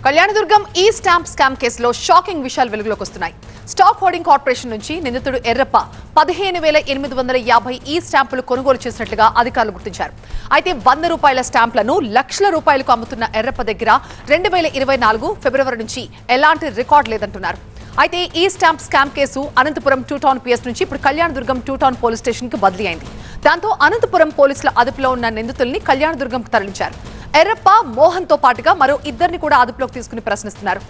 కళ్యాణదుర్గం ఈ stamp scam కేసులో shocking విషయాలు వెలుగులోకి వస్తున్నాయి. స్టాక్ హోల్డింగ్ కార్పొరేషన్ నుంచి నిందితుడు ఎర్రప్ప 15,850 ఈ స్టాంపులు కొనుగోలు చేసినట్లుగా అధికారులు గుర్తించారు. అయితే 100 రూపాయల స్టాంపులను లక్షల రూపాయలకు అమ్ముతున్న ఎర్రప్ప దగ్గర 2024 ఫిబ్రవరి నుంచి ఎలాంటి రికార్డు లేదంటున్నారు. అయితే ఈ stamp scam case Anantapuram 2 town PS నుంచి ఇప్పుడు కళ్యాణదుర్గం 2 టౌన్ పోలీస్ స్టేషన్ కి బదిలీ అయింది. దాంతో అనంతపురం పోలీసుల అదుపులో ఉన్న నిందితుల్ని కళ్యాణదుర్గంకు తరలించారు. ఎర్రప్ప, మోహన్ తో పాటుగా మరో ఇద్దరిని కూడా అదుపులోకి తీసుకుని ప్రశ్నిస్తున్నారు.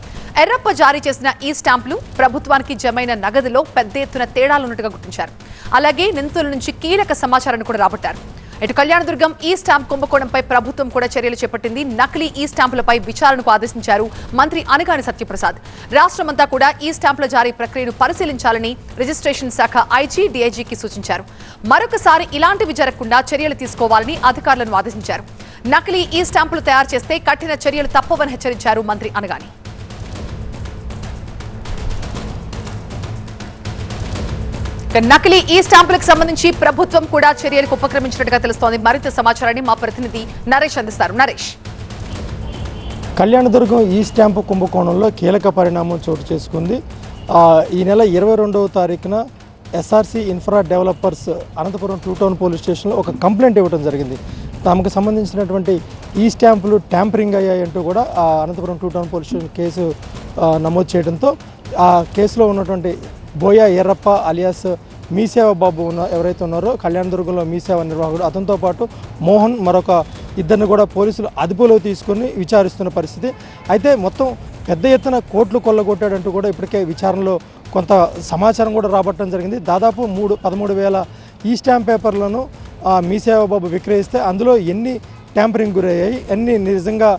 ఎర్రప్ప జారీ చేసిన ఈ స్టాంపులు ప్రభుత్వానికి జమైన నగదులో పెద్ద ఎత్తున తేడాలున్నట్టుగా గుర్తించారు. అలాగే నిందితుల నుంచి కీలక సమాచారాన్ని కూడా రాబట్టారు. ఇటు కళ్యాణదుర్గం ఈ స్టాంప్ కుంభకోణంపై ప్రభుత్వం కూడా చర్యలు చేపట్టింది. నకిలీ ఈ స్టాంపులపై విచారణకు ఆదేశించారు మంత్రి అనగాని సత్యప్రసాద్. రాష్ట్రమంతా కూడా ఈ స్టాంపుల జారీ ప్రక్రియను పరిశీలించాలని రిజిస్ట్రేషన్ శాఖ ఐజీ, డీఐజీకి సూచించారు. మరొకసారి ఇలాంటివి జరగకుండా చర్యలు తీసుకోవాలని అధికారులను ఆదేశించారు. నకిలీ ఈ స్టాంపులు తయారు చేస్తే కఠిన చర్యలు తప్పవని హెచ్చరించారు మంత్రి అనగాని. నకిలీ ఈ స్టాంపులకు సంబంధించి ప్రభుత్వం కూడా చర్యలకు ఉపక్రమించినట్టుగా తెలుస్తోంది. మరింత సమాచారాన్ని మా ప్రతినిధి నరేష్ అందిస్తారు. నరేష్, కళ్యాణదుర్గం ఈ స్టాంపు కుంభకోణంలో కీలక పరిణామం చోటు చేసుకుంది. ఈ నెల 22వ తారీఖున SRC infra developers Anantapuram 2 town police స్టేషన్లో ఒక కంప్లైంట్ ఇవ్వడం జరిగింది. తమకు సంబంధించినటువంటి ఈ స్టాంపులు ట్యాంపరింగ్ అయ్యాయంటూ కూడా Anantapuram 2 town police station case నమోదు చేయడంతో ఆ కేసులో ఉన్నటువంటి బోయా ఎర్రప్ప అలియాస్ మీసేవ బాబు ఎవరైతే ఉన్నారో కళ్యాణదుర్గంలో మీసేవ నిర్వాహకుడు, అతనితో పాటు మోహన్, మరొక ఇద్దరిని కూడా పోలీసులు అదుపులో తీసుకొని విచారిస్తున్న పరిస్థితి. అయితే మొత్తం పెద్ద ఎత్తున కోట్లు కొల్లగొట్టాడంటూ కూడా ఇప్పటికే విచారణలో కొంత సమాచారం కూడా రాబట్టడం జరిగింది. దాదాపు 13,000 ఈ స్టాంప్ పేపర్లను మీసేవ బాబు విక్రయిస్తే అందులో ఎన్ని ట్యాంపరింగ్ గురయ్యాయి, ఎన్ని నిజంగా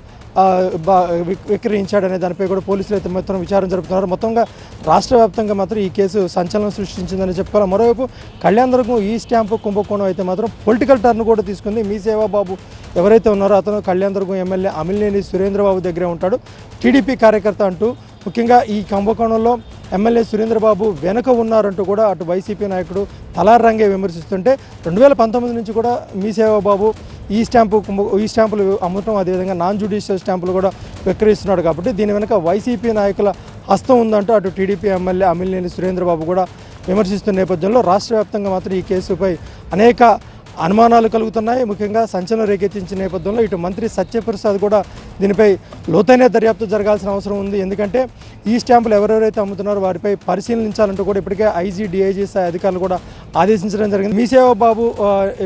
విక్రయించాడనే దానిపై కూడా పోలీసులు అయితే మొత్తం విచారణ జరుపుతున్నారు. మొత్తంగా రాష్ట్ర వ్యాప్తంగా మాత్రం ఈ కేసు సంచలనం సృష్టించిందని చెప్పుకోవాలి. మరోవైపు కళ్యాణదుర్గం ఈ స్టాంపు కుంభకోణం అయితే మాత్రం పొలిటికల్ టర్న్ కూడా తీసుకుంది. మీసేవ బాబు ఎవరైతే ఉన్నారో అతను కళ్యాణదుర్గం ఎమ్మెల్యే అమిలినేని సురేంద్రబాబు దగ్గరే ఉంటాడు. టీడీపీ కార్యకర్త అంటూ ముఖ్యంగా ఈ కుంభకోణంలో ఎమ్మెల్యే సురేంద్రబాబు వెనుక ఉన్నారంటూ కూడా అటు వైసీపీ నాయకుడు తలారంగే విమర్శిస్తుంటే 2019 నుంచి కూడా మీసేవ బాబు ఈ స్టాంపులు అమ్మటం, అదేవిధంగా నాన్ జ్యుడిషియల్ స్టాంపులు కూడా విక్రయిస్తున్నాడు. కాబట్టి దీని వెనుక వైసీపీ నాయకుల హస్తం ఉందంటూ అటు టీడీపీ ఎమ్మెల్యే అమిలినేని సురేంద్రబాబు కూడా విమర్శిస్తున్న నేపథ్యంలో రాష్ట్ర వ్యాప్తంగా మాత్రం ఈ కేసుపై అనేక అనుమానాలు కలుగుతున్నాయి. ముఖ్యంగా సంచలనం రేకెత్తించిన నేపథ్యంలో ఇటు మంత్రి సత్యప్రసాద్ కూడా దీనిపై లోతైన దర్యాప్తు జరగాల్సిన అవసరం ఉంది. ఎందుకంటే ఈ స్టాంపులు ఎవరెవరైతే అమ్ముతున్నారో వారిపై పరిశీలించాలంటూ కూడా ఇప్పటికే ఐజీ, డీఐజీ స్థాయి అధికారులు కూడా ఆదేశించడం జరిగింది. మీసేవ బాబు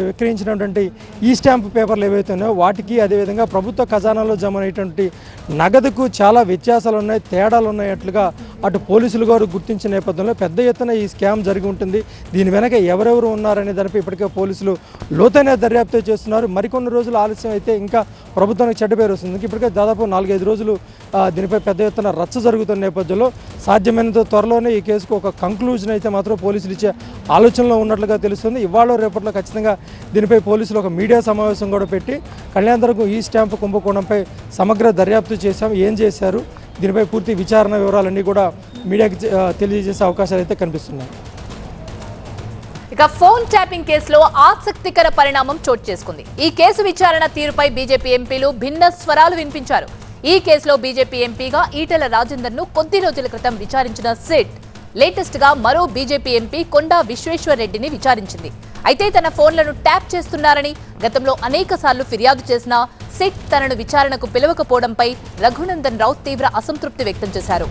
విక్రయించినటువంటి ఈ స్టాంపు పేపర్లు ఏవైతే ఉన్నాయో వాటికి, అదేవిధంగా ప్రభుత్వ ఖజానాలో జమ అయినటువంటి నగదుకు చాలా వ్యత్యాసాలు ఉన్నాయి, తేడాలు ఉన్నాయట్లుగా అటు పోలీసులు గారు గుర్తించిన నేపథ్యంలో పెద్ద ఎత్తున ఈ స్కామ్ జరిగి ఉంటుంది. దీని వెనక ఎవరెవరు ఉన్నారనే దానిపై ఇప్పటికే పోలీసులు లోతైన దర్యాప్తు చేస్తున్నారు. మరికొన్ని రోజులు ఆలస్యం అయితే ఇంకా ప్రభుత్వానికి చెడ్డ పేరు వస్తుంది. ఇప్పటికే దాదాపు 4-5 రోజులు దీనిపై పెద్ద ఎత్తున రచ్చ జరుగుతున్న నేపథ్యంలో సాధ్యమైనంత త్వరలోనే ఈ కేసుకు ఒక కంక్లూజన్ అయితే మాత్రం పోలీసులు ఇచ్చే ఆలోచనలో ఉన్నట్లుగా తెలుస్తుంది. ఇవాళ రేపట్లో ఖచ్చితంగా దీనిపై పోలీసులు ఒక మీడియా సమావేశం కూడా పెట్టి కళ్యాణదుర్గం ఈ స్టాంపు కుంభకోణంపై సమగ్ర దర్యాప్తు చేశాం, ఏం చేశారు, దీనిపై పూర్తి విచారణ వివరాలన్నీ కూడా మీడియాకి తెలియజేసే అవకాశాలు అయితే కనిపిస్తున్నాయి. ఇక ఫోన్ ట్యాపింగ్ కేసులో ఆసక్తికర పరిణామం చోటు చేసుకుంది. ఈ కేసు విచారణ తీరుపై బీజేపీ ఎంపీలు భిన్న స్వరాలు వినిపించారు. ఈ కేసులో బీజేపీ ఎంపీగా ఈటెల రాజేందర్ ను కొద్ది రోజుల క్రితం విచారించిన సిట్ లేటెస్ట్ గా మరో బీజేపీ ఎంపీ కొండా విశ్వేశ్వర్ రెడ్డిని విచారించింది. అయితే తన ఫోన్లను ట్యాప్ చేస్తున్నారని గతంలో అనేక సార్లు ఫిర్యాదు చేసినా సిట్ తనను విచారణకు పిలవకపోవడంపై రఘునందన్ రావు తీవ్ర అసంతృప్తి వ్యక్తం చేశారు.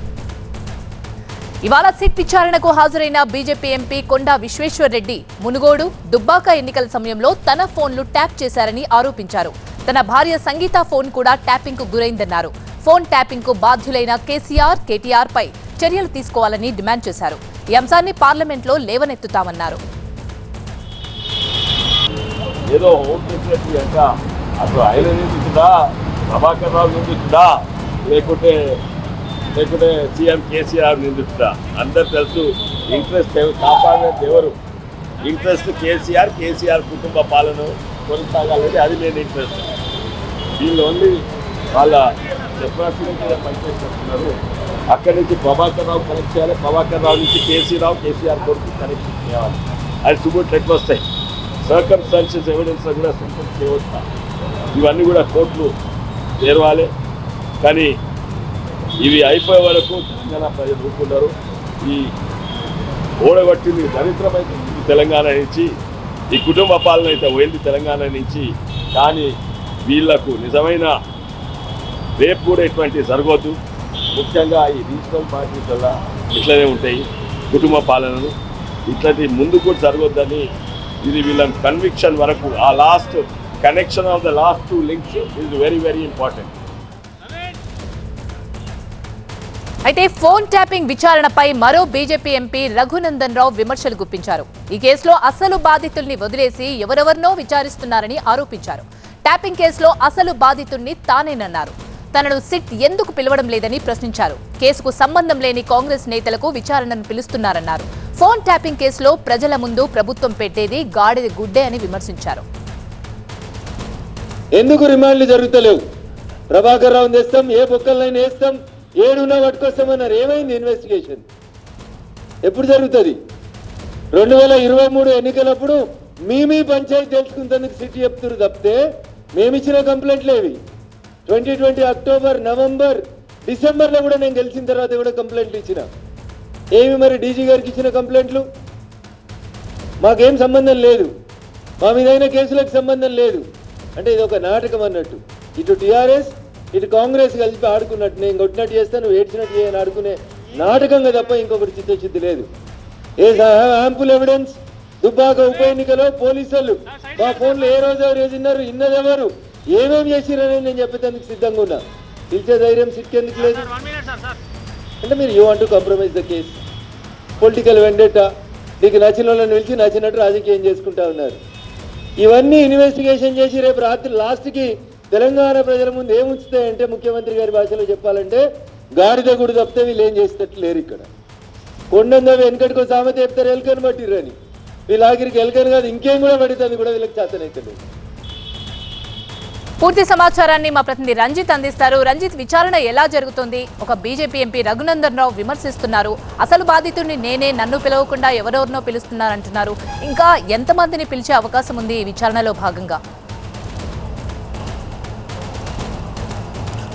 ఇవాళ సిట్ విచారణకు హాజరైన బీజేపీ ఎంపీ కొండా విశ్వేశ్వర్ రెడ్డి మునుగోడు, దుబ్బాక ఎన్నికల సమయంలో తన ఫోన్లు ట్యాప్ చేశారని ఆరోపించారు. తన భార్య సంగీత ఫోన్ కూడా ట్యాపింగ్ కు గురైందన్నారు. ఫోన్ ట్యాపింగ్ కు బాధ్యులైన కేసీఆర్, కేటీఆర్ పై చర్యలు తీసుకోవాలని డిమాండ్ చేశారు. ఈ అంశాన్ని పార్లమెంట్లో లేవనెత్తుతామన్నారు. ఏదో హోమ్ సెక్రటరీ అంట అసలు ఆయన నిందితుడా, ప్రభాకర్ రావు నిందితుడా, లేకుంటే సీఎం కేసీఆర్ నిందితుడా? అందరు తెలుసు. ఇంట్రెస్ట్ కాపాడేది ఎవరు? ఇంట్రెస్ట్ కేసీఆర్ కుటుంబ పాలన కొనసాగాలని, అది నేను ఇంట్రెస్ట్. వీళ్ళు ఓన్లీ వాళ్ళ డెమోక్రసీ పనిచేస్తున్నారు. అక్కడి నుంచి ప్రభాకర్ రావు కనెక్ట్ చేయాలి, ప్రభాకర్ రావు నుంచి కేసీఆర్ కొడుకు కనెక్షన్ చేయాలి. అది సుబుట్లు ఎట్లా వస్తాయి? సర్కమ్స్టాన్షియస్ ఎవిడెన్స్ కూడా చేయవచ్చు. ఇవన్నీ కూడా కోర్టులు చేరవాలి. కానీ ఇవి అయిపోయే వరకు తెలంగాణ ప్రజలు ఊరుకున్నారు. ఈ ఓడగొట్టింది దరిద్రమైతే తెలంగాణ నుంచి, ఈ కుటుంబ పాలన అయితే పోయింది తెలంగాణ నుంచి. కానీ వీళ్లకు నిజమైన రేపు కూడా ఇటువంటి జరగవద్దు. ముఖ్యంగా ఈ రీజనల్ పార్టీస్ వల్ల ఇట్లనే ఉంటాయి కుటుంబ పాలనలు, ఇట్లాంటి ముందు కూడా జరగొద్దని ఇది వీళ్ళ కన్విక్షన్ వరకు ఆ last connection of the last 2 links is very very important. అయితే ఫోన్ ట్యాపింగ్ విచారణపై మరో బీజేపీ ఎంపీ రఘునందన్ రావు విమర్శలు గుప్పించారు. ఈ కేసులో అసలు బాధితుల్ని వదిలేసి ఎవరెవరినో విచారిస్తున్నారని ఆరోపించారు. ట్యాపింగ్ కేసులో అసలు బాధితుల్ని తానేనన్నారు. తనను సిట్ ఎందుకు పిలవడం లేదని ప్రశ్నించారు. కేసుకు సంబంధం లేని కాంగ్రెస్ నేతలకు విచారణను పిలుస్తున్నారన్నారు. ఫోన్ ట్యాపింగ్ కేసులో ప్రజల ముందు ప్రభుత్వం పెట్టేది గాడిద గుడ్డే అని విమర్శించారు. ఎందుకు రిమాండ్లు జరుగుతలేవు? ప్రభాకర్ రావుని తెస్తాం, ఏ బొక్కలైనా వేస్తాం, ఏడున్నా పట్టుకొస్తామన్నారు. ఏమైంది ఇన్వెస్టిగేషన్? ఎప్పుడు జరుగుతుంది? 2023 ఎన్నికలప్పుడు మీ పంచాయతీ తెలుసుకుంటేందుకు సిటీ చెప్తున్నారు తప్పితే మేమిచ్చిన కంప్లైంట్లు ఏవి? 2020 అక్టోబర్, నవంబర్, డిసెంబర్లో కూడా నేను గెలిచిన తర్వాత కూడా కంప్లైంట్లు ఇచ్చిన. ఏమి మరి డీజీ గారికి ఇచ్చిన కంప్లైంట్లు? మాకేం సంబంధం లేదు, మా మీదైన కేసులకు సంబంధం లేదు. అంటే ఇది ఒక నాటకం అన్నట్టు. ఇటు టీఆర్ఎస్ ఇటు కాంగ్రెస్ కలిపి ఆడుకున్నట్టు, నేను కొట్టినట్టు చేస్తాను, ఏడ్చినట్టు చేయని ఆడుకునే నాటకంగా తప్ప ఇంకొకటి చిత్తశుద్ధి లేదు. ఏ యాంపుల్ ఎవిడెన్స్? దుబ్బాక ఉప ఎన్నికలో పోలీసులు మా ఫోన్లో ఏ రోజు ఎవరు తిన్నారు, ఇన్నదెవరు, ఏమేమి చేసిరని నేను చెప్పేందుకు సిద్ధంగా ఉన్నా. పిలిచే ధైర్యం సిక్కేందుకు లేదు. అంటే మీరు you want to compromise the case, political vendetta, నీకు నచ్చిన వాళ్ళని పిలిచి నచ్చినట్టు రాజకీయం చేసుకుంటా ఉన్నారు. ఇవన్నీ ఇన్వెస్టిగేషన్ చేసి రేపు రాత్రి లాస్ట్కి తెలంగాణ ప్రజల ముందు ఏముంచుతాయంటే, ముఖ్యమంత్రి గారి భాషలో చెప్పాలంటే గాడిద గుడి తప్పితే వీళ్ళు ఏం చేసేటట్లు లేరు. ఇక్కడ కొండందవి వెనకటికో సామెత చెప్తారు, ఎలుకని పట్టిర్రని. వీళ్ళ ఆఖరికి ఎలుకని కాదు ఇంకేం కూడా పడుతుంది కూడా వీళ్ళకి చేతనైతే లేదు. పూర్తి సమాచారాన్ని మా ప్రతినిధి రంజిత్ అందిస్తారు. రంజిత్, విచారణ ఎలా జరుగుతుంది? ఒక బీజేపీ ఎంపీ రఘునందన్ రావు విమర్శిస్తున్నారు. అసలు బాధితుడిని నేనే, నన్ను పిలవకుండా ఎవరెవరినో పిలుస్తున్నారంటున్నారు. ఇంకా ఎంతమందిని పిలిచే అవకాశం ఉంది ఈ విచారణలో భాగంగా?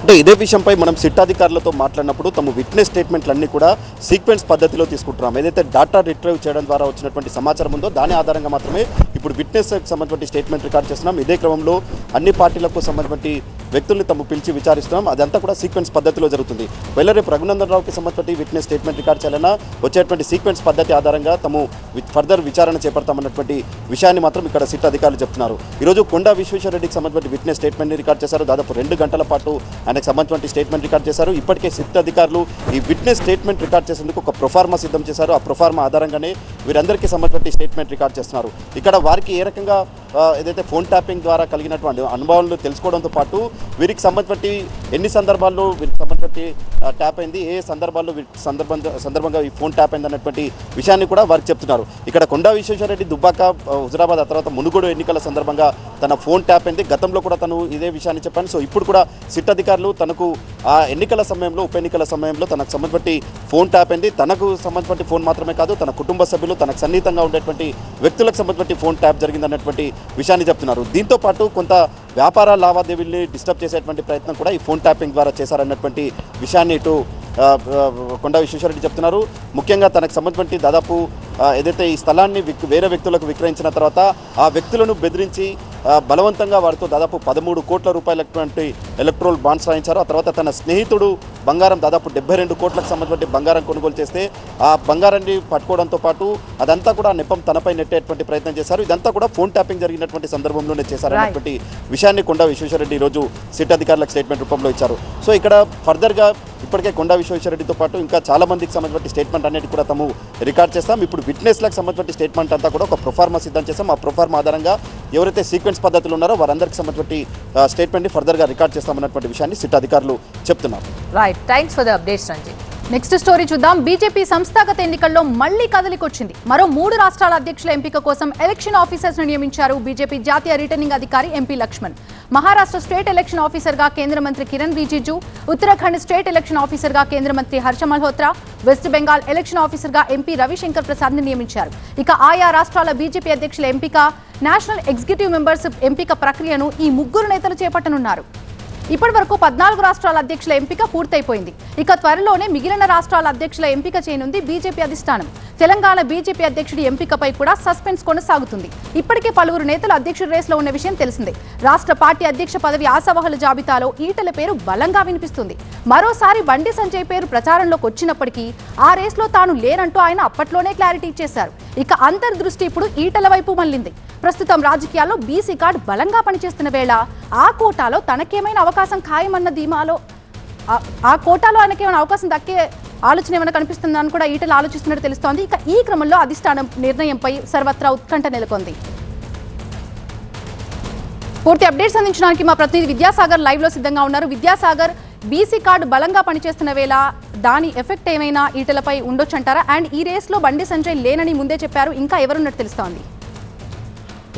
అంటే ఇదే విషయంపై మనం సిట్ అధికారులతో మాట్లాడినప్పుడు తమ విట్నెస్ స్టేట్మెంట్లన్నీ కూడా సీక్వెన్స్ పద్ధతిలో తీసుకుంటున్నాం. ఏదైతే డాటా రిట్రైవ్ చేయడం ద్వారా వచ్చినటువంటి సమాచారం ఉందో దాని ఆధారంగా మాత్రమే ఇప్పుడు విట్నెస్ సంబంధించిన స్టేట్మెంట్ రికార్డ్ చేస్తున్నాం. ఇదే క్రమంలో అన్ని పార్టీలకు సంబంధించిన వ్యక్తుల్ని తమ పిలిచి విచారిస్తున్నాం. అదంతా కూడా సీక్వెన్స్ పద్ధతిలో జరుగుతుంది. వెళ్ళ రేపు రఘునందన్ రావుకి సంబంధించిన విట్నెస్ స్టేట్మెంట్ రికార్డ్ చేయాలన్నా వచ్చేటువంటి సీక్వెన్స్ పద్ధతి ఆధారంగా తాము ఫర్దర్ విచారణ చేపడతామన్నటువంటి విషయాన్ని మాత్రం ఇక్కడ సిట్ అధికారులు చెప్తున్నారు. ఈరోజు కొండా విశ్వేశ్వరరెడ్డికి సంబంధించిన విట్నెస్ స్టేట్మెంట్ని రికార్డ్ చేశారు. దాదాపు 2 గంటల పాటు ఆయనకు సంబంధించిన స్టేట్మెంట్ రికార్డ్ చేశారు. ఇప్పటికే సిట్ అధికారులు ఈ విట్నెస్ స్టేట్మెంట్ రికార్డ్ చేసేందుకు ఒక ప్రొఫార్మా సిద్ధం చేశారు. ఆ ప్రొఫార్మా ఆధారంగానే వీరందరికీ సంబంధించిన స్టేట్మెంట్ రికార్డ్ చేస్తున్నారు. ఇక్కడ వారికి ఏ రకంగా ఏదైతే ఫోన్ ట్యాపింగ్ ద్వారా కలిగినటువంటి అనుభవాలను తెలుసుకోవడంతో పాటు వీరికి సంబంధించిన ఎన్ని సందర్భాల్లో వీరికి సంబంధించిన ట్యాప్ అయింది, ఏ సందర్భాల్లో సందర్భంగా ఈ ఫోన్ ట్యాప్ అయింది అన్నటువంటి విషయాన్ని కూడా వారికి చెప్తున్నారు. ఇక్కడ కొండా విశ్వేశ్వరరెడ్డి దుబ్బాక, హుజరాబాద్, ఆ తర్వాత మునుగోడు ఎన్నికల సందర్భంగా తన ఫోన్ ట్యాప్ అయింది. గతంలో కూడా తను ఇదే విషయాన్ని చెప్పాను. సో ఇప్పుడు కూడా సిట్ అధికారులు తనకు ఆ ఎన్నికల సమయంలో, ఉప ఎన్నికల సమయంలో తనకు సంబంధించిన ఫోన్ ట్యాప్ అయింది. తనకు సంబంధించిన ఫోన్ మాత్రమే కాదు, తన కుటుంబ సభ్యులు, తనకు సన్నిహితంగా ఉండేటువంటి వ్యక్తులకు సంబంధించిన ఫోన్ ట్యాప్ జరిగిందన్నటువంటి విషయాన్ని చెప్తున్నారు. దీంతో పాటు కొంత వ్యాపార లావాదేవీల్ని డిస్టర్బ్ చేసేటువంటి ప్రయత్నం కూడా ఈ ఫోన్ ట్యాపింగ్ ద్వారా చేశారన్నటువంటి విషయాన్ని ఇటు కొండా విశ్వేశ్వరరెడ్డి చెప్తున్నారు. ముఖ్యంగా తనకు సంబంధించిన దాదాపు ఏదైతే ఈ స్థలాన్ని వేరే వ్యక్తులకు విక్రయించిన తర్వాత ఆ వ్యక్తులను బెదిరించి బలవంతంగా వారితో దాదాపు 13 కోట్ల రూపాయలటువంటి ఎలక్ట్రోల్ బాండ్స్ రాయించారు. ఆ తర్వాత తన స్నేహితుడు బంగారం దాదాపు 72 కోట్లకు సంబంధించిన బంగారం కొనుగోలు చేస్తే ఆ బంగారాన్ని పట్టుకోవడంతో పాటు అదంతా కూడా నెపం తనపై నెట్టేటువంటి ప్రయత్నం చేశారు. ఇదంతా కూడా ఫోన్ ట్యాపింగ్ జరిగినటువంటి సందర్భంలోనే చేశారన్నటువంటి విషయాన్ని కొండా విశ్వేశ్వరరెడ్డి ఈరోజు సిట్ అధికారులకు స్టేట్మెంట్ రూపంలో ఇచ్చారు. సో ఇక్కడ ఫర్దర్గా ఇప్పటికే కొండా విశ్వేశ్వరరెడ్డితో పాటు ఇంకా చాలా మందికి సంబంధించిన స్టేట్మెంట్ అనేది కూడా తాము రికార్డ్ చేస్తాం. ఇప్పుడు విట్నెస్లకు సంబంధించిన స్టేట్మెంట్ అంతా కూడా ఒక ప్రొఫార్మా సిద్ధం చేస్తాం. ఆ ప్రొఫార్మా ఆధారంగా ఎవరైతే సీక్వెన్స్ పద్ధతులు ఉన్నారో వారందరికీ సంబంధించిన స్టేట్మెంట్ని ఫర్దర్గా రికార్డ్ చేస్తామన్నటువంటి విషయాన్ని సిట్ అధికారులు చెప్తున్నారు. Right, thanks for the updates Ranjith. Next story చూద్దాం. బీజేపీ సంస్థాగత ఎన్నికల్లో మళ్లీ కదలికొచ్చింది. మరో 3 రాష్ట్రాల అధ్యక్షుల ఎంపిక కోసం ఎలక్షన్ ఆఫీసర్స్ ను నియమించారు బీజేపీ జాతీయ రిటర్నింగ్ అధికారి MP Laxman. Maharashtra state election officer గా కేంద్ర మంత్రి Kiran Rijiju, Uttarakhand state election officer గా కేంద్ర మంత్రి హర్ష మల్హోత్రా, వెస్ట్ బెంగాల్ ఎలక్షన్ ఆఫీసర్ గా ఎంపీ రవిశంకర్ ప్రసాద్ ని నియమించారు. ఇక ఆయా రాష్ట్రాల బీజేపీ అధ్యక్షుల ఎంపిక, నేషనల్ ఎగ్జిక్యూటివ్ మెంబర్స్ ఎంపిక ప్రక్రియను ఈ 3 నేతలు చేపట్టనున్నారు. ఇప్పటి వరకు 14 రాష్ట్రాల అధ్యక్షుల ఎంపిక పూర్తయిపోయింది. ఇక త్వరలోనే మిగిలిన రాష్ట్రాల అధ్యక్షుల ఎంపిక చేయనుంది బీజేపీ అధిష్టానం. తెలంగాణ బీజేపీ అధ్యక్షుడి ఎంపికపై కూడా సస్పెన్స్ కొనసాగుతుంది. ఇప్పటికే పలువురు నేతలు అధ్యక్షుడి రేసులో ఉన్న విషయం తెలిసిందే. రాష్ట్ర పార్టీ అధ్యక్ష పదవి ఆశావహుల జాబితాలో ఈటెల పేరు బలంగా వినిపిస్తుంది. మరోసారి బండి సంజయ్ పేరు ప్రచారంలోకి వచ్చినప్పటికీ ఆ రేసులో తాను లేనంటూ ఆయన అప్పట్లోనే క్లారిటీ ఇచ్చేశారు. ఇక అంతర్దృష్టి ఇప్పుడు ఈటెల వైపు మళ్లింది. ప్రస్తుతం రాజకీయాల్లో బీసీ కార్డు బలంగా పనిచేస్తున్న వేళ ఆ కోటాలో తనకేమైనా అవకాశం ఖాయమన్న ధీమాలో ఆ కోటాలో ఆయనకేమైనా అవకాశం దక్కే ఆలోచన ఏమైనా కనిపిస్తుందని కూడా ఈటెల ఆలోచిస్తున్నట్టు తెలుస్తోంది. ఇక ఈ క్రమంలో అధిష్టానం నిర్ణయంపై సర్వత్రా ఉత్కంఠ నెలకొంది. పూర్తి అప్డేట్స్ అందించడానికి మా ప్రతినిధి విద్యాసాగర్ లైవ్ లో సిద్ధంగా ఉన్నారు. విద్యాసాగర్, బీసీ కార్డు బలంగా పనిచేస్తున్న వేళ దాని ఎఫెక్ట్ ఏమైనా ఈటెలపై ఉండొచ్చంటారా? అండ్ ఈ రేస్లో బండి సంజయ్ లేనని ముందే చెప్పారు, ఇంకా ఎవరున్నట్టు తెలుస్తోంది?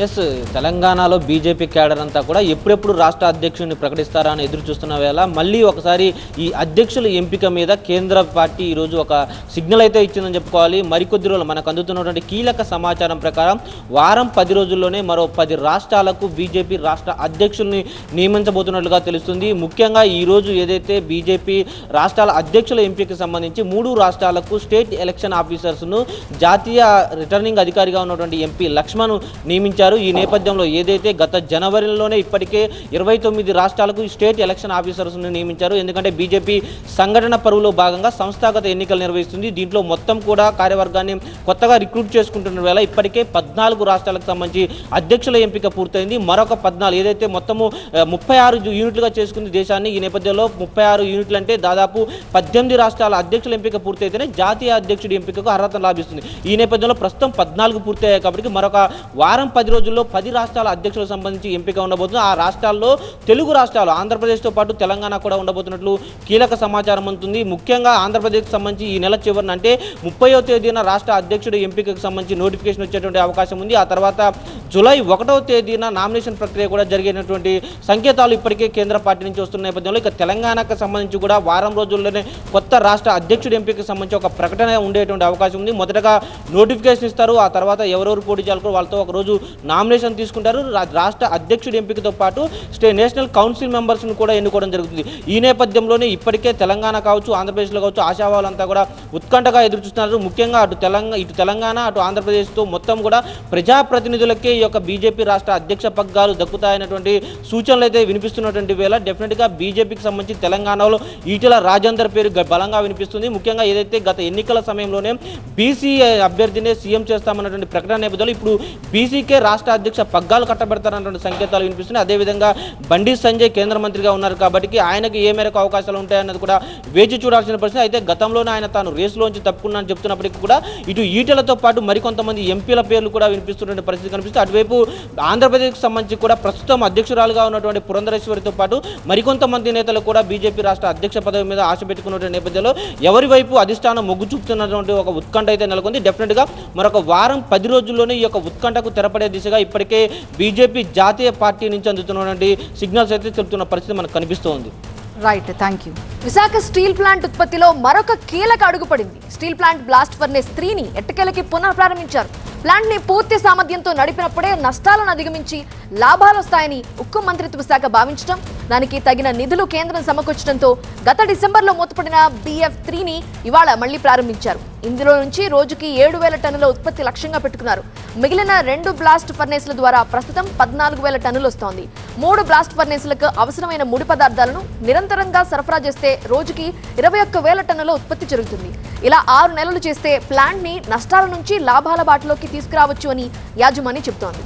ఎస్, తెలంగాణలో బీజేపీ క్యాడర్ అంతా కూడా ఎప్పుడెప్పుడు రాష్ట్ర అధ్యక్షుడిని ప్రకటిస్తారా అని ఎదురు చూస్తున్న వేళ మళ్ళీ ఒకసారి ఈ అధ్యక్షుల ఎంపిక మీద కేంద్ర పార్టీ ఈరోజు ఒక సిగ్నల్ అయితే ఇచ్చిందని చెప్పుకోవాలి. మరికొద్ది రోజులు మనకు అందుతున్నటువంటి కీలక సమాచారం ప్రకారం వారం 10 రోజుల్లోనే మరో 10 రాష్ట్రాలకు బీజేపీ రాష్ట్ర అధ్యక్షుల్ని నియమించబోతున్నట్లుగా తెలుస్తుంది. ముఖ్యంగా ఈరోజు ఏదైతే బీజేపీ రాష్ట్రాల అధ్యక్షుల ఎంపికకు సంబంధించి 3 రాష్ట్రాలకు స్టేట్ ఎలక్షన్ ఆఫీసర్స్ను జాతీయ రిటర్నింగ్ అధికారిగా ఉన్నటువంటి ఎంపీ లక్ష్మణ్ నియమించారు. ఈ నేపథ్యంలో ఏదైతే గత జనవరిలోనే ఇప్పటికే 29 రాష్ట్రాలకు స్టేట్ ఎలక్షన్ ఆఫీసర్స్ను నియమించారు. ఎందుకంటే బీజేపీ సంఘటన పరువులో భాగంగా సంస్థాగత ఎన్నికలు నిర్వహిస్తుంది. దీంట్లో మొత్తం కూడా కార్యవర్గాన్ని కొత్తగా రిక్రూట్ చేసుకుంటున్న వేళ ఇప్పటికే 14 రాష్ట్రాలకు సంబంధించి అధ్యక్షుల ఎంపిక పూర్తయింది. మరొక 14 ఏదైతే మొత్తము 36 యూనిట్లుగా చేసుకుంది దేశాన్ని. ఈ నేపథ్యంలో 36 యూనిట్లు అంటే దాదాపు 18 రాష్ట్రాల అధ్యక్షుల ఎంపిక పూర్తయితేనే జాతీయ అధ్యక్షుడి ఎంపికకు అర్హత లభిస్తుంది. ఈ నేపథ్యంలో ప్రస్తుతం 14 పూర్తయ్యాయి కాబట్టి మరొక వారం 10 రోజుల్లో 10 రాష్ట్రాల అధ్యక్షులకు సంబంధించి ఎంపిక ఉండబోతుంది. ఆ రాష్ట్రాల్లో తెలుగు రాష్ట్రాలు ఆంధ్రప్రదేశ్తో పాటు తెలంగాణ కూడా ఉండబోతున్నట్లు కీలక సమాచారం ఉంటుంది. ముఖ్యంగా ఆంధ్రప్రదేశ్కి సంబంధించి ఈ నెల చివరిన అంటే 30వ తేదీన రాష్ట్ర అధ్యక్షుడి ఎంపికకు సంబంధించి నోటిఫికేషన్ వచ్చేటువంటి అవకాశం ఉంది. ఆ తర్వాత జూలై 1వ తేదీన నామినేషన్ ప్రక్రియ కూడా జరిగేటటువంటి సంకేతాలు ఇప్పటికే కేంద్ర పార్టీ నుంచి వస్తున్న నేపథ్యంలో ఇక తెలంగాణకు సంబంధించి కూడా వారం రోజుల్లోనే కొత్త రాష్ట్ర అధ్యక్షుడి ఎంపికకు సంబంధించి ఒక ప్రకటన ఉండేటువంటి అవకాశం ఉంది. మొదటగా నోటిఫికేషన్ ఇస్తారు. ఆ తర్వాత ఎవరెవరు పోటీ చేయాలో వాళ్ళతో ఒక రోజు నామినేషన్ తీసుకుంటారు. రాష్ట్ర అధ్యక్షుడి ఎంపికతో పాటు నేషనల్ కౌన్సిల్ మెంబర్స్ను కూడా ఎన్నుకోవడం జరుగుతుంది. ఈ నేపథ్యంలోనే ఇప్పటికే తెలంగాణ కావచ్చు, ఆంధ్రప్రదేశ్లో కావచ్చు ఆశావాళ్ళంతా కూడా ఉత్కంఠగా ఎదురు చూస్తున్నారు. ముఖ్యంగా ఇటు తెలంగాణ అటు ఆంధ్రప్రదేశ్తో మొత్తం కూడా ప్రజాప్రతినిధులకే ఈ యొక్క బీజేపీ రాష్ట్ర అధ్యక్ష పగ్గాలు దక్కుతాయన్నటువంటి సూచనలు అయితే వినిపిస్తున్నటువంటి వేళ డెఫినెట్గా బీజేపీకి సంబంధించి తెలంగాణలో ఈటెల రాజేందర్ పేరు బలంగా వినిపిస్తుంది. ముఖ్యంగా ఏదైతే గత ఎన్నికల సమయంలోనే బీసీ అభ్యర్థినే సీఎం చేస్తామన్నటువంటి ప్రకటన నేపథ్యంలో ఇప్పుడు బీసీకే రాష్ట్ర అధ్యక్ష పగ్గాలు కట్టబెడతారన్నటువంటి సంకేతాలు వినిపిస్తున్నాయి. అదేవిధంగా బండి సంజయ్ కేంద్ర మంత్రిగా ఉన్నారు కాబట్టి ఆయనకి ఏ మేరకు అవకాశాలు ఉంటాయన్నది కూడా వేచి చూడాల్సిన పరిస్థితి. అయితే గతంలోనే ఆయన తాను రేసులోంచి తప్పుకున్నా అని చెప్తున్నప్పటికీ కూడా ఇటు ఈటెలతో పాటు మరికొంతమంది ఎంపీల పేర్లు కూడా వినిపిస్తున్న పరిస్థితి కనిపిస్తుంది. అటువైపు ఆంధ్రప్రదేశ్కి సంబంధించి కూడా ప్రస్తుతం అధ్యక్షురాలుగా ఉన్నటువంటి పురంధరేశ్వరితో పాటు మరికొంతమంది నేతలు కూడా బీజేపీ రాష్ట్ర అధ్యక్ష పదవి మీద ఆశ పెట్టుకున్నటువంటి నేపథ్యంలో ఎవరి వైపు అధిష్టానం మొగ్గు చూపుతున్నటువంటి ఒక ఉత్కంఠ అయితే నెలకొంది. డెఫినెట్గా మరొక వారం 10 రోజుల్లోనే ఈ యొక్క ఉత్కంఠకు తెరపడే దిశగా ఇప్పటికే బీజేపీ జాతీయ పార్టీ నుంచి అందుతున్నటువంటి సిగ్నల్స్ అయితే తెలుపుతున్న పరిస్థితి మనకు కనిపిస్తోంది. Right, thank you. Visakha steel plant ఉత్పత్తిలో మరొక కీలక అడుగు పడింది. స్టీల్ ప్లాంట్ బ్లాస్ట్ ఫర్నేస్ 3ని ఎట్టకేలకి పునః ప్రారంభించారు. ప్లాంట్ ని పూర్తి సామర్థ్యంతో నడిపినప్పుడే నష్టాలను అధిగమించి లాభాలు వస్తాయని ఉక్కు మంత్రిత్వ శాఖ భావించడం, దానికి తగిన నిధులు కేంద్రం సమకూర్చడంతో గత డిసెంబర్లో మూతపడిన BF3ని ఇవాళ మళ్లీ ప్రారంభించారు. ఇందులో నుంచి రోజుకి 7,000 టన్నుల ఉత్పత్తి లక్ష్యంగా పెట్టుకున్నారు. మిగిలిన 2 బ్లాస్ట్ ఫర్నేస్ల ద్వారా ప్రస్తుతం 14,000 టన్నులు వస్తోంది. 3 బ్లాస్ట్ ఫర్నేస్లకు అవసరమైన ముడి పదార్థాలను నిరంతరంగా సరఫరా చేస్తే రోజుకి 21,000 టన్నుల ఉత్పత్తి జరుగుతుంది. ఇలా 6 నెలలు చేస్తే ప్లాంట్ ని నష్టాల నుంచి లాభాల బాటలోకి తీసుకురావచ్చు అని యాజమాన్యం చెబుతోంది.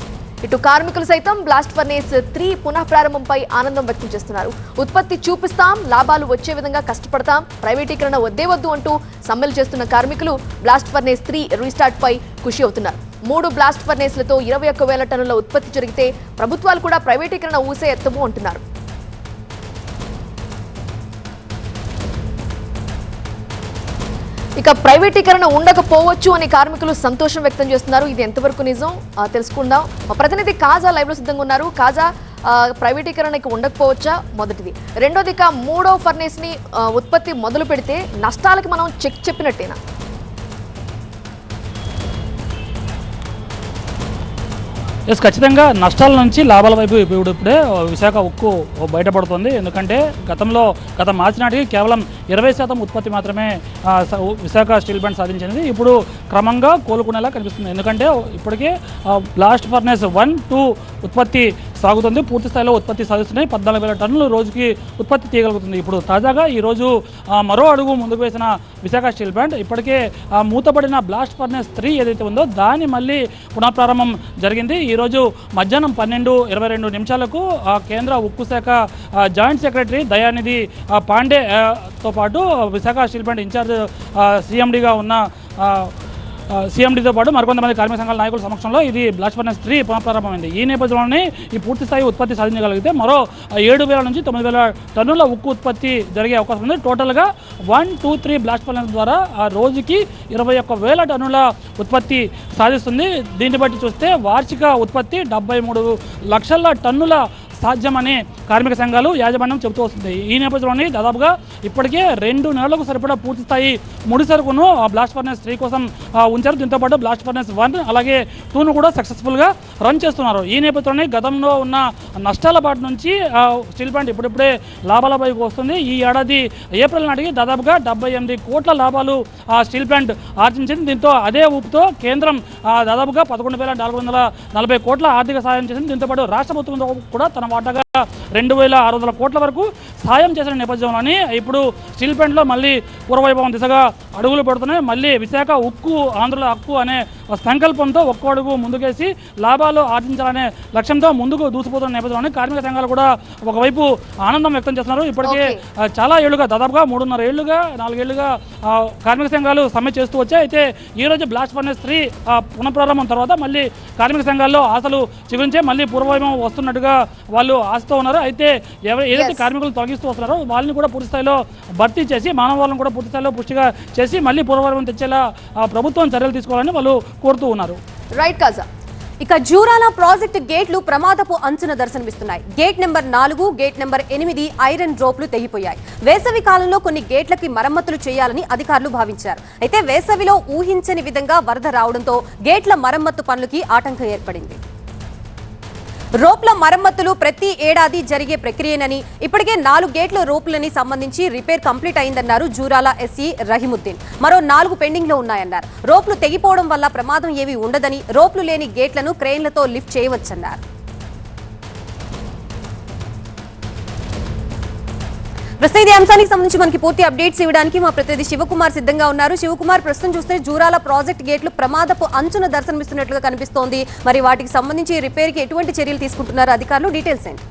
ఇటు కార్మికులు సైతం బ్లాస్ట్ ఫర్నేస్ 3 పునః ప్రారంభంపై ఆనందం వ్యక్తం చేస్తున్నారు. ఉత్పత్తి చూపిస్తాం, లాభాలు వచ్చే విధంగా కష్టపడతాం, ప్రైవేటీకరణ వద్దే వద్దు అంటూ సమ్మెలు చేస్తున్న కార్మికులు బ్లాస్ట్ ఫర్నేస్ 3 రీస్టార్ట్ పై ఖుషి అవుతున్నారు. 3 బ్లాస్ట్ ఫర్నేస్లతో 21,000 టన్నుల ఉత్పత్తి జరిగితే ప్రభుత్వాలు కూడా ప్రైవేటీకరణ ఊసే ఎత్తము అంటున్నారు. ఇక ప్రైవేటీకరణ ఉండకపోవచ్చు అని కార్మికులు సంతోషం వ్యక్తం చేస్తున్నారు. ఇది ఎంతవరకు నిజం తెలుసుకుందాం. మా ప్రతినిధి కాజా లైవ్ లో సిద్ధంగా ఉన్నారు. కాజా, ప్రైవేటీకరణకి ఉండకపోవచ్చా మొదటిది, రెండోది ఇక 3వ ఫర్నేస్ ని ఉత్పత్తి మొదలు పెడితే నష్టాలకి మనం చెక్ చెప్పినట్టేనా? ఎస్ ఖచ్చితంగా నష్టాల నుంచి లాభాల వైపు ఇప్పుడే విశాఖ ఉక్కు బయటపడుతుంది. ఎందుకంటే గత మార్చి నాటికి కేవలం 20% ఉత్పత్తి మాత్రమే విశాఖ స్టీల్ ప్లాంట్ సాధించింది. ఇప్పుడు క్రమంగా కోలుకునేలా కనిపిస్తుంది. ఎందుకంటే ఇప్పటికే బ్లాస్ట్ ఫర్నేస్ 1, 2 ఉత్పత్తి సాగుతుంది. పూర్తి స్థాయిలో ఉత్పత్తి సాధిస్తున్నాయి. 14,000 టన్నులు రోజుకి ఉత్పత్తి తీయగలుగుతుంది. ఇప్పుడు తాజాగా ఈరోజు మరో అడుగు ముందుకు వేసిన విశాఖ స్టీల్ ప్లాంట్ ఇప్పటికే మూతపడిన బ్లాస్ట్ ఫర్నేస్ 3 ఏదైతే ఉందో దాన్ని మళ్ళీ పునఃప్రారంభం జరిగింది. ఈరోజు మధ్యాహ్నం 12:22 కేంద్ర ఉక్కు శాఖ జాయింట్ సెక్రటరీ దయానిధి పాండేతో పాటు విశాఖ స్టీల్ ప్లాంట్ ఇన్ఛార్జ్ సీఎండీగా ఉన్న సీఎండీతో పాటు మరికొంతమంది కార్మిక సంఘాల నాయకుల సమక్షంలో ఇది బ్లాస్ట్ ఫర్నేస్ 3 పునఃప్రారంభమైంది. ఈ నేపథ్యంలోనే ఈ పూర్తి స్థాయి ఉత్పత్తి సాధించగలిగితే మరో 7,000 నుంచి 9,000 టన్నుల ఉక్కు ఉత్పత్తి జరిగే అవకాశం ఉంది. టోటల్గా 1, 2, 3 బ్లాస్ట్ ఫర్నేస్ ద్వారా రోజుకి 21,000 టన్నుల ఉత్పత్తి సాధిస్తుంది. దీన్ని బట్టి చూస్తే వార్షిక ఉత్పత్తి 73 లక్షల టన్నుల సాధ్యమని కార్మిక సంఘాలు యాజమాన్యం చెబుతూ వస్తుంది. ఈ నేపథ్యంలోనే దాదాపుగా ఇప్పటికే 2 నెలలకు సరిపడా పూర్తి స్థాయి ముడి సరుకును బ్లాస్ట్ ఫర్నేస్ 3 కోసం ఉంచారు. దీంతోపాటు బ్లాస్ట్ ఫర్నేస్ 1 అలాగే 2ను కూడా సక్సెస్ఫుల్గా రన్ చేస్తున్నారు. ఈ నేపథ్యంలోనే గతంలో ఉన్న నష్టాల బాట నుంచి స్టీల్ ప్లాంట్ ఇప్పుడిప్పుడే లాభాల పైకి వస్తుంది. ఈ ఏడాది ఏప్రిల్ నాటికి దాదాపుగా 78 కోట్ల లాభాలు స్టీల్ ప్లాంట్ ఆర్జించింది. దీంతో అదే ఊపుతో కేంద్రం దాదాపుగా 11,440 కోట్ల ఆర్థిక సాయం చేసింది. దీంతోపాటు రాష్ట్ర ప్రభుత్వం కూడా తన వాటాగా 2,600 కోట్ల వరకు సాయం చేసిన నేపథ్యంలోనే ఇప్పుడు స్టీల్ ప్లాంట్లో మళ్ళీ పూర్వవైభవం దిశగా అడుగులు పెడుతున్నాయి. మళ్ళీ విశాఖ ఉక్కు ఆంధ్రుల హక్కు అనే సంకల్పంతో ఒక్కో అడుగు ముందుకేసి లాభాలు ఆర్జించాలనే లక్ష్యంతో ముందుకు దూసిపోతున్న నేపథ్యంలోనే కార్మిక సంఘాలు కూడా ఒకవైపు ఆనందం వ్యక్తం చేస్తున్నారు. ఇప్పటికే చాలా ఏళ్లుగా దాదాపుగా 3.5 ఏళ్లుగా 4 ఏళ్లుగా కార్మిక సంఘాలు సమ్మె చేస్తూ వచ్చాయి. అయితే ఈరోజు బ్లాస్ట్ ఫర్నేస్ 3 పునఃప్రారంభం తర్వాత మళ్ళీ కార్మిక సంఘాల్లో ఆశలు చిగురించే మళ్ళీ పూర్వవైభవం వస్తున్నట్టుగా వాళ్ళు ఆశతో ఉన్నారు. అయితే ఏదైతే కార్మికులు తొలగిస్తూ వస్తున్నారో వాళ్ళని కూడా పూర్తి స్థాయిలో భర్తీ చేసి మానవాళ్ళను కూడా పూర్తి స్థాయిలో పుష్టిగా చేసి మళ్ళీ పూర్వవైభవం తెచ్చేలా ప్రభుత్వం చర్యలు తీసుకోవాలని వాళ్ళు కోరుతూ ఉన్నారు. రైట్ కాజా. ఇక జూరాల ప్రాజెక్టు గేట్లు ప్రమాదపు అంచున దర్శనమిస్తున్నాయి. Gate number 4, gate number 8 iron రోప్లు తెగిపోయాయి. వేసవి కాలంలో కొన్ని గేట్లకి మరమ్మతులు చేయాలని అధికారులు భావించారు. అయితే వేసవిలో ఊహించని విధంగా వరద రావడంతో గేట్ల మరమ్మత్తు పనులకి ఆటంకం ఏర్పడింది. రోప్ల మరమ్మతులు ప్రతి ఏడాది జరిగే ప్రక్రియనని ఇప్పటికే 4 గేట్ల రోప్లని సంబంధించి రిపేర్ కంప్లీట్ అయిందన్నారు జూరాల ఎస్ఈ రహీముద్దీన్. మరో 4 పెండింగ్ లో ఉన్నాయన్నారు. రోప్లు తెగిపోవడం వల్ల ప్రమాదం ఏమీ ఉండదని, రోప్లు లేని గేట్లను క్రెయిన్లతో లిఫ్ట్ చేయవచ్చన్నారు. ప్రస్తుతం ఈ అంశానికి సంబంధించి మనకి పూర్తి అప్డేట్స్ ఇవ్వడానికి మా ప్రతినిధి శివకుమార్ సిద్ధంగా ఉన్నారు. శివకుమార్, ప్రస్తుతం చూస్తే జూరాల ప్రాజెక్ట్ గేట్లు ప్రమాదపు అంచున దర్శనమిస్తున్నట్లుగా కనిపిస్తోంది. మరి వాటికి సంబంధించి రిపేర్ కి ఎటువంటి చర్యలు తీసుకుంటున్నారు అధికారులు? డీటెయిల్స్ ఏంటి?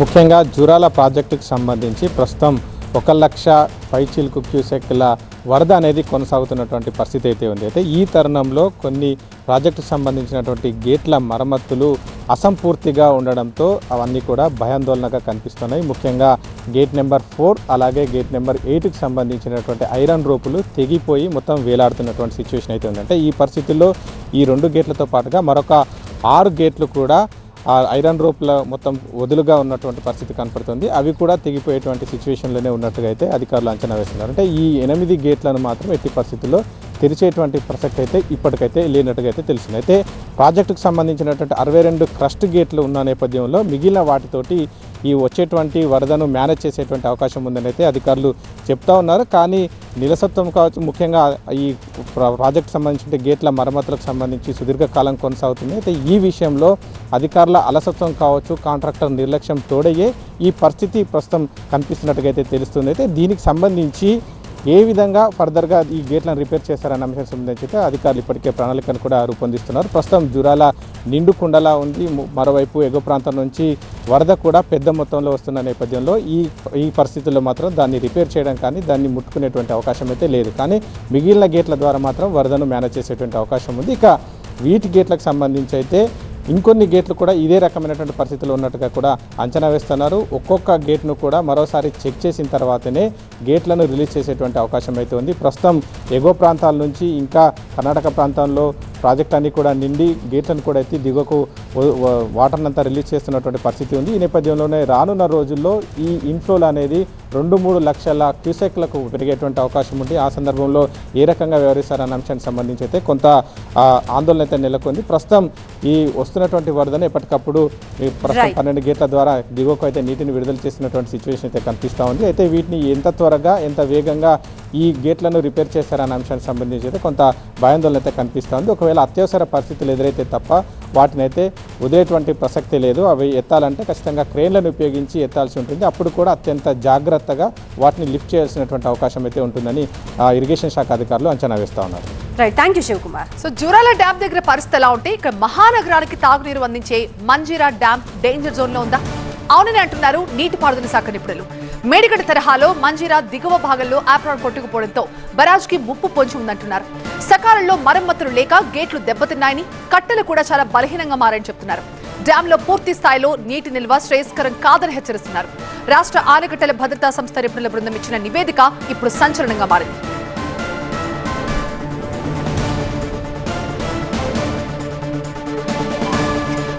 ముఖ్యంగా జూరాల ప్రాజెక్టుకు సంబంధించి ప్రస్తుతం 1,00,000 పైచీలకు క్యూసెక్ల వరద అనేది కొనసాగుతున్నటువంటి పరిస్థితి అయితే ఉంది. అయితే ఈ తరుణంలో కొన్ని ప్రాజెక్టుకు సంబంధించినటువంటి గేట్ల మరమ్మతులు అసంపూర్తిగా ఉండడంతో అవన్నీ కూడా భయాందోళనగా కనిపిస్తున్నాయి. ముఖ్యంగా గేట్ నెంబర్ 4 అలాగే గేట్ నెంబర్ 8కి సంబంధించినటువంటి ఐరన్ రోపులు తెగిపోయి మొత్తం వేలాడుతున్నటువంటి సిచ్యువేషన్ అయితే ఉంది. అంటే ఈ పరిస్థితుల్లో ఈ 2 గేట్లతో పాటుగా మరొక 6 గేట్లు కూడా ఐరన్ రోప్ల మొత్తం వదులుగా ఉన్నటువంటి పరిస్థితి కనపడుతుంది. అవి కూడా తెగిపోయేటువంటి సిచ్యువేషన్లోనే ఉన్నట్టుగా అయితే అధికారులు అంచనా వేస్తున్నారు. అంటే ఈ 8 గేట్లను మాత్రం ఎట్టి పరిస్థితుల్లో తెరిచేటువంటి ప్రసక్తి అయితే ఇప్పటికైతే లేనట్టుగా అయితే తెలిసింది. అయితే ప్రాజెక్టుకు సంబంధించినటువంటి 62 క్రస్ట్ గేట్లు ఉన్న నేపథ్యంలో మిగిలిన వాటితోటి ఈ వచ్చేటువంటి వరదను మేనేజ్ చేసేటువంటి అవకాశం ఉందని అయితే అధికారులు చెప్తా ఉన్నారు. కానీ నిలసత్వం కావచ్చు, ముఖ్యంగా ఈ ప్రాజెక్టు సంబంధించిన గేట్ల మరమ్మతులకు సంబంధించి సుదీర్ఘకాలం కొనసాగుతుంది. అయితే ఈ విషయంలో అధికారుల అలసత్వం కావచ్చు, కాంట్రాక్టర్ నిర్లక్ష్యం తోడయ్యే ఈ పరిస్థితి ప్రస్తుతం కనిపిస్తున్నట్టుగా అయితే తెలుస్తుంది. అయితే దీనికి సంబంధించి ఏ విధంగా ఫర్దర్గా ఈ గేట్లను రిపేర్ చేస్తారన్న అంశం సంబంధించి అయితే అధికారులు ఇప్పటికే ప్రణాళికను కూడా రూపొందిస్తున్నారు. ప్రస్తుతం జూరాల నిండు కుండలా ఉంది. మరోవైపు ఎగువ ప్రాంతం నుంచి వరద కూడా పెద్ద మొత్తంలో వస్తున్న నేపథ్యంలో ఈ పరిస్థితుల్లో మాత్రం దాన్ని రిపేర్ చేయడం కానీ దాన్ని ముట్టుకునేటువంటి అవకాశం అయితే లేదు. కానీ మిగిలిన గేట్ల ద్వారా మాత్రం వరదను మేనేజ్ చేసేటువంటి అవకాశం ఉంది. ఇక వీటి గేట్లకు సంబంధించి అయితే ఇంకొన్ని గేట్లు కూడా ఇదే రకమైనటువంటి పరిస్థితులు ఉన్నట్టుగా కూడా అంచనా వేస్తున్నారు. ఒక్కొక్క గేట్ను కూడా మరోసారి చెక్ చేసిన తర్వాతనే గేట్లను రిలీజ్ చేసేటువంటి అవకాశం అయితే ఉంది. ప్రస్తుతం ఎగువ ప్రాంతాల నుంచి ఇంకా కర్ణాటక ప్రాంతంలో ప్రాజెక్ట్ అన్నీ కూడా నిండి గేట్లను కూడా ఎత్తి దిగువకు వాటర్ని అంతా రిలీజ్ చేస్తున్నటువంటి పరిస్థితి ఉంది. ఈ నేపథ్యంలోనే రానున్న రోజుల్లో ఈ ఇన్ఫ్లోలు అనేది 2-3 లక్షల క్యూసెక్లకు పెరిగేటువంటి అవకాశం ఉంది. ఆ సందర్భంలో ఏ రకంగా వ్యవహరిస్తారన్న అంశానికి సంబంధించి అయితే కొంత ఆందోళన అయితే నెలకొంది. ప్రస్తుతం ఈ వస్తున్నటువంటి వరదను ఎప్పటికప్పుడు ప్రస్తుతం 12 గేట్ల ద్వారా దిగువకు అయితే నీటిని విడుదల చేసినటువంటి సిచ్యువేషన్ అయితే కనిపిస్తూ ఉంది. అయితే వీటిని ఎంత త్వరగా ఎంత వేగంగా ఈ గేట్లను రిపేర్ చేస్తారన్న అంశానికి సంబంధించి అయితే కొంత భయాందోళన అయితే కనిపిస్తూ ఉంది. ఒకవేళ అత్యవసర పరిస్థితులు ఎదురైతే తప్ప వాటిని అయితే వదిలేటువంటి ప్రసక్తి లేదు. అవి ఎత్తాలంటే ఖచ్చితంగా క్రేన్లను ఉపయోగించి ఎత్తాల్సి ఉంటుంది. అప్పుడు కూడా అత్యంత జాగ్రత్తగా వాటిని లిఫ్ట్ చేయాల్సినటువంటి అవకాశం అయితే ఉంటుందని ఇరిగేషన్ శాఖ అధికారులు అంచనా వేస్తూ ఉన్నారు. Right, thank you Shivakumar. So Jurala dam దగ్గర పరిస్థితి ఎలా ఉంటే ఇక్కడ మహానగరానికి తాగునీరు అందించే మంజీరా డ్యామ్ డేంజర్ జోన్ లో ఉందా? అవునని అంటున్నారు నీటిపారుదల శాఖ నిపుణులు. మేడిగడ్డ తరహాలో మంజీరా దిగువ భాగంలో ఆప్రాన్ కొట్టుకుపోవడంతో బరాజ్ కి ముప్పు పొంచి ఉందంటున్నారు. సకాలంలో మరమ్మతులు లేక గేట్లు దెబ్బతిన్నాయని, కట్టెలు కూడా చాలా బలహీనంగా మారని చెప్తున్నారు. డ్యామ్ లో పూర్తి స్థాయిలో నీటి నిల్వ శ్రేయస్కరం కాదని హెచ్చరిస్తున్నారు. రాష్ట్ర ఆనకట్టల భద్రతా సంస్థ నిపుణుల బృందం ఇచ్చిన నివేదిక ఇప్పుడు సంచలనంగా మారింది.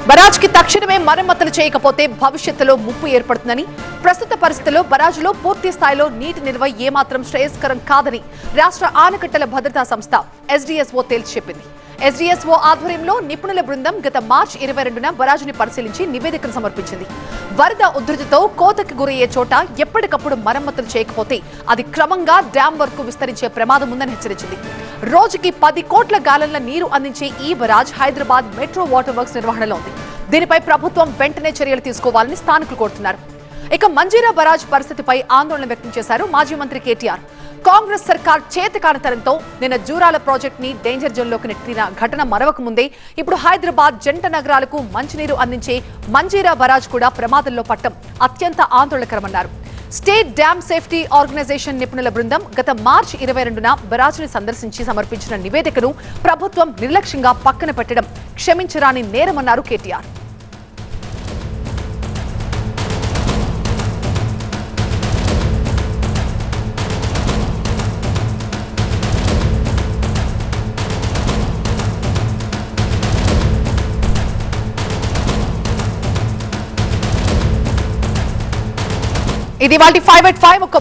బరాజ్ కి తక్షణమే మరమ్మతులు చేయకపోతే భవిష్యత్తులో ముప్పు ఏర్పడుతుందని, ప్రస్తుత పరిస్థితుల్లో బరాజ్లో పూర్తి స్థాయిలో నీటి నిల్వ ఏమాత్రం శ్రేయస్కరం కాదని రాష్ట్ర ఆనకట్టల భద్రతా సంస్థ ఎస్డీఎస్ఓ తేల్చి చెప్పింది. ఎస్డీఎస్ఓ ఆధ్వర్యంలో నిపుణుల బృందం గత మార్చి 22న బరాజ్ని పరిశీలించి నివేదికను సమర్పించింది. వరద ఉధృతితో కోతకి గురయ్యే చోట ఎప్పటికప్పుడు మరమ్మతులు చేయకపోతే అది క్రమంగా డ్యామ్ వరకు విస్తరించే ప్రమాదం ఉందని హెచ్చరించింది. రోజుకి 10 కోట్ల గాలన్ల నీరు అందించే ఈ barrage Hyderabad metro water works నిర్వహణలో ఉంది. దీనిపై ప్రభుత్వం వెంటనే చర్యలు తీసుకోవాలని స్థానికులు కోరుతున్నారు. ఇక మంజీరా బరాజ్ పరిస్థితిపై ఆందోళన వ్యక్తం చేశారు మాజీ మంత్రి కేటీఆర్. కాంగ్రెస్ సర్కార్ చేతకానితనంతో నిన్న జూరాల ప్రాజెక్ట్ ని డేంజర్ జోన్ లోకి నెట్టిన ఘటన మరవక ముందే ఇప్పుడు హైదరాబాద్ జంట నగరాలకు మంచినీరు అందించే మంజీరా బరాజ్ కూడా ప్రమాదంలో పట్టం అత్యంత ఆందోళనకరమన్నారు. స్టేట్ డ్యామ్ సేఫ్టీ ఆర్గనైజేషన్ నిపుణుల బృందం గత మార్చి 22న బరాజ్ని సందర్శించి సమర్పించిన నివేదికను ప్రభుత్వం నిర్లక్ష్యంగా పక్కన పెట్టడం క్షమించరాని నేరమన్నారు కేటీఆర్. ఇది వాళ్ళ 5 at 5 ఒక